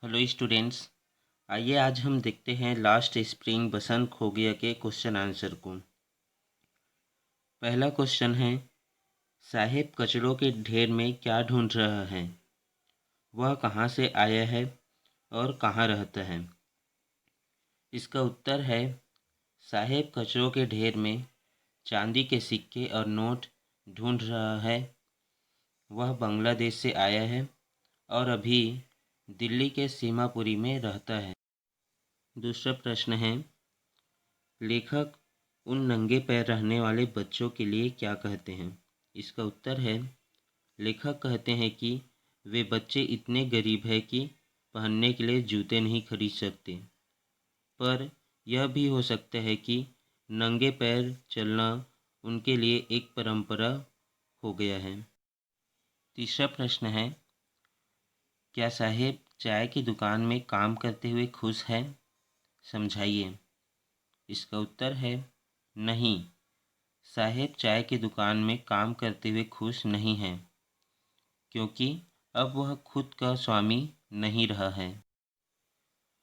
Hello students. आइए आज हम देखते हैं लास्ट स्प्रिंग बसंत खो गया के क्वेश्चन आंसर को। पहला क्वेश्चन है, साहेब कचड़ों के ढेर में क्या ढूंढ रहा है? वह कहाँ से आया है और कहाँ रहता है? इसका उत्तर है, साहेब कचड़ों के ढेर में चांदी के सिक्के और नोट ढूंढ रहा है। वह बांग्लादेश से आया है और अभी दिल्ली के सीमापुरी में रहता है। दूसरा प्रश्न है, लेखक उन नंगे पैर रहने वाले बच्चों के लिए क्या कहते हैं? इसका उत्तर है, लेखक कहते हैं कि वे बच्चे इतने गरीब हैं कि पहनने के लिए जूते नहीं खरीद सकते, पर यह भी हो सकता है कि नंगे पैर चलना उनके लिए एक परंपरा हो गया है। तीसरा प्रश्न है, क्या साहेब चाय की दुकान में काम करते हुए खुश हैं? समझाइए। इसका उत्तर है, नहीं, साहेब चाय की दुकान में काम करते हुए खुश नहीं हैं, क्योंकि अब वह खुद का स्वामी नहीं रहा है।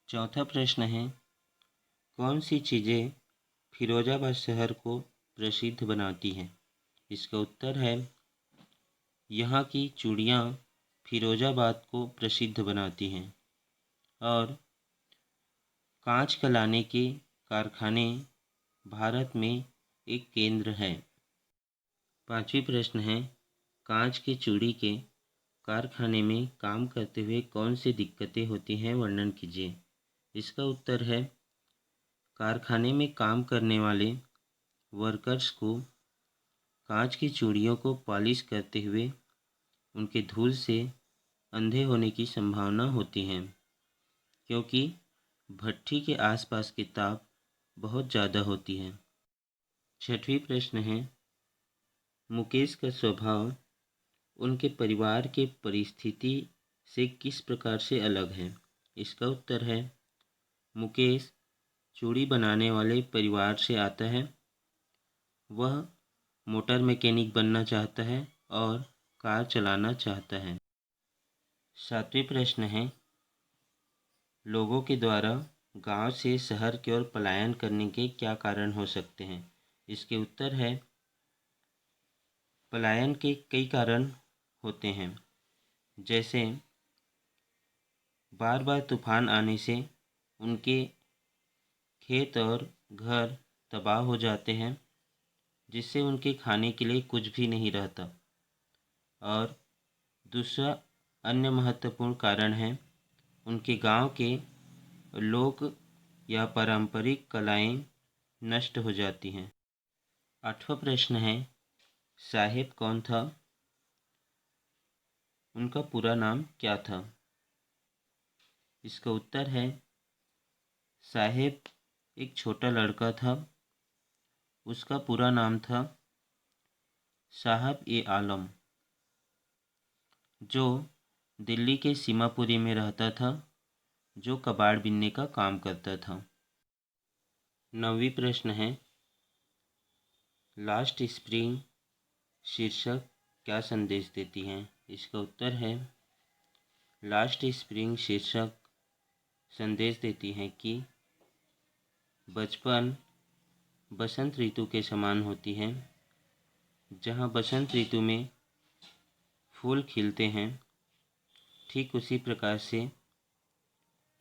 चौथा प्रश्न है, कौन सी चीज़ें फिरोजाबाद शहर को प्रसिद्ध बनाती हैं? इसका उत्तर है, यहाँ की चूड़ियाँ फिरोजाबाद को प्रसिद्ध बनाती हैं और कांच गलाने के कारखाने भारत में एक केंद्र है। पांचवी प्रश्न है, कांच की चूड़ी के कारखाने में काम करते हुए कौन सी दिक्कतें होती हैं, वर्णन कीजिए। इसका उत्तर है, कारखाने में काम करने वाले वर्कर्स को कांच की चूड़ियों को पॉलिश करते हुए उनके धूल से अंधे होने की संभावना होती है, क्योंकि भट्ठी के आसपास की ताप बहुत ज़्यादा होती है। छठवीं प्रश्न है, मुकेश का स्वभाव उनके परिवार के परिस्थिति से किस प्रकार से अलग है? इसका उत्तर है, मुकेश चूड़ी बनाने वाले परिवार से आता है। वह मोटर मैकेनिक बनना चाहता है और कार चलाना चाहता है। सातवें प्रश्न है, लोगों के द्वारा गांव से शहर की ओर पलायन करने के क्या कारण हो सकते हैं? इसके उत्तर है, पलायन के कई कारण होते हैं, जैसे बार बार तूफान आने से उनके खेत और घर तबाह हो जाते हैं, जिससे उनके खाने के लिए कुछ भी नहीं रहता। और दूसरा अन्य महत्वपूर्ण कारण है, उनके गांव के लोक या पारंपरिक कलाएं नष्ट हो जाती हैं। आठवां प्रश्न है, साहेब कौन था? उनका पूरा नाम क्या था? इसका उत्तर है, साहेब एक छोटा लड़का था। उसका पूरा नाम था साहब-ए-आलम, जो दिल्ली के सीमापुरी में रहता था, जो कबाड़ बीनने का काम करता था। 9वीं प्रश्न है, लास्ट स्प्रिंग शीर्षक क्या संदेश देती है? इसका उत्तर है, लास्ट स्प्रिंग शीर्षक संदेश देती है कि बचपन बसंत ऋतु के समान होती है। जहाँ बसंत ऋतु में फूल खिलते हैं, ठीक उसी प्रकार से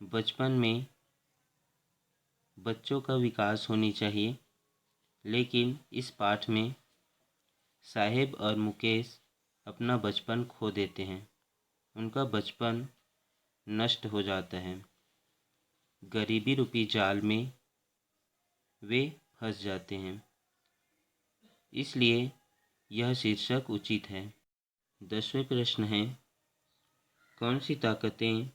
बचपन में बच्चों का विकास होनी चाहिए। लेकिन इस पाठ में साहेब और मुकेश अपना बचपन खो देते हैं। उनका बचपन नष्ट हो जाता है। गरीबी रूपी जाल में वे फंस जाते हैं, इसलिए यह शीर्षक उचित है। 10वें प्रश्न है, कौन सी ताकतें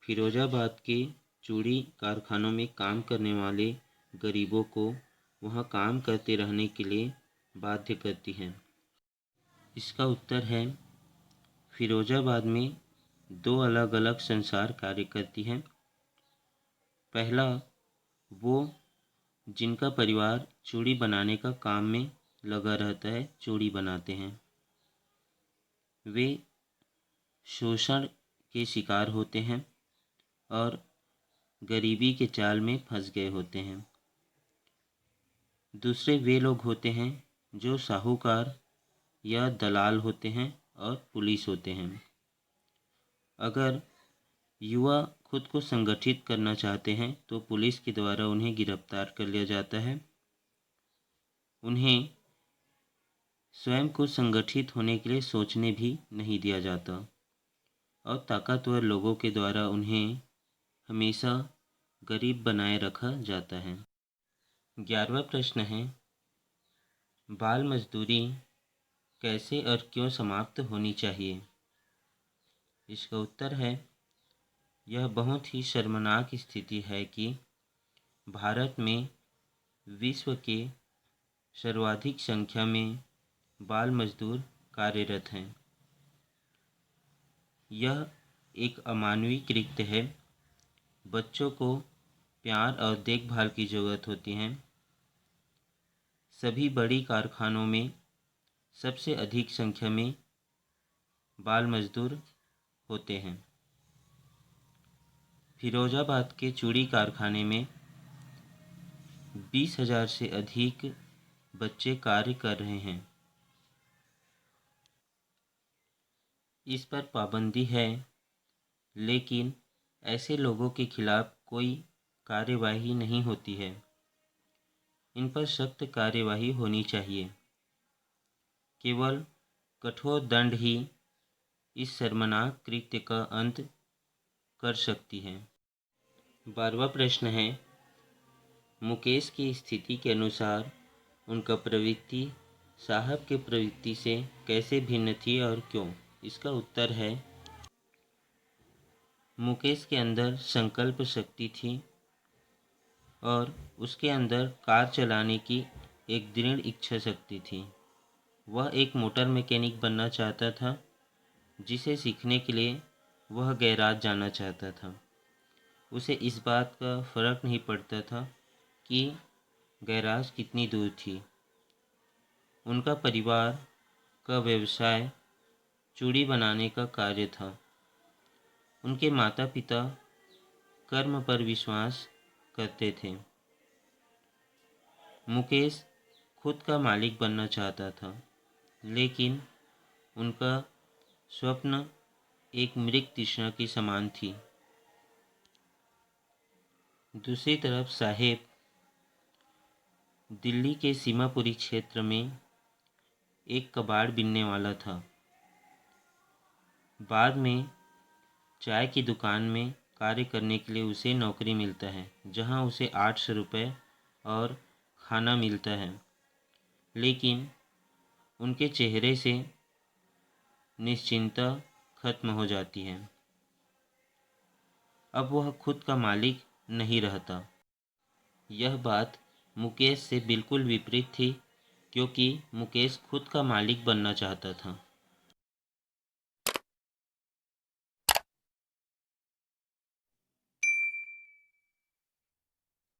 फिरोजाबाद के चूड़ी कारखानों में काम करने वाले गरीबों को वहां काम करते रहने के लिए बाध्य करती हैं? इसका उत्तर है, फिरोजाबाद में दो अलग अलग संसार कार्य करती हैं। पहला, वो जिनका परिवार चूड़ी बनाने का काम में लगा रहता है, चूड़ी बनाते हैं। वे शोषण के शिकार होते हैं और गरीबी के जाल में फंस गए होते हैं। दूसरे वे लोग होते हैं जो साहूकार या दलाल होते हैं और पुलिस होते हैं। अगर युवा खुद को संगठित करना चाहते हैं तो पुलिस के द्वारा उन्हें गिरफ्तार कर लिया जाता है। उन्हें स्वयं को संगठित होने के लिए सोचने भी नहीं दिया जाता और ताकतवर लोगों के द्वारा उन्हें हमेशा गरीब बनाए रखा जाता है। 11वां प्रश्न है, बाल मजदूरी कैसे और क्यों समाप्त होनी चाहिए? इसका उत्तर है, यह बहुत ही शर्मनाक स्थिति है कि भारत में विश्व के सर्वाधिक संख्या में बाल मजदूर कार्यरत हैं। यह एक अमानवीय कृत्य है। बच्चों को प्यार और देखभाल की ज़रूरत होती है। सभी बड़ी कारखानों में सबसे अधिक संख्या में बाल मजदूर होते हैं। फिरोजाबाद के चूड़ी कारखाने में 20,000 से अधिक बच्चे कार्य कर रहे हैं। इस पर पाबंदी है, लेकिन ऐसे लोगों के खिलाफ कोई कार्यवाही नहीं होती है। इन पर सख्त कार्यवाही होनी चाहिए। केवल कठोर दंड ही इस शर्मनाक कृत्य का अंत कर सकती है। 12वां प्रश्न है, मुकेश की स्थिति के अनुसार उनका प्रवृत्ति साहब के प्रवृत्ति से कैसे भिन्न थी और क्यों? इसका उत्तर है, मुकेश के अंदर संकल्प शक्ति थी और उसके अंदर कार चलाने की एक दृढ़ इच्छा शक्ति थी। वह एक मोटर मैकेनिक बनना चाहता था, जिसे सीखने के लिए वह गैराज जाना चाहता था। उसे इस बात का फर्क नहीं पड़ता था कि गैराज कितनी दूर थी। उनका परिवार का व्यवसाय चूड़ी बनाने का कार्य था। उनके माता पिता कर्म पर विश्वास करते थे। मुकेश खुद का मालिक बनना चाहता था, लेकिन उनका स्वप्न एक मृग तृष्णा की समान थी। दूसरी तरफ साहेब दिल्ली के सीमापुरी क्षेत्र में एक कबाड़ बीनने वाला था। बाद में चाय की दुकान में कार्य करने के लिए उसे नौकरी मिलता है, जहां उसे 800 रुपये और खाना मिलता है, लेकिन उनके चेहरे से निश्चिंतता खत्म हो जाती है। अब वह खुद का मालिक नहीं रहता। यह बात मुकेश से बिल्कुल विपरीत थी, क्योंकि मुकेश खुद का मालिक बनना चाहता था।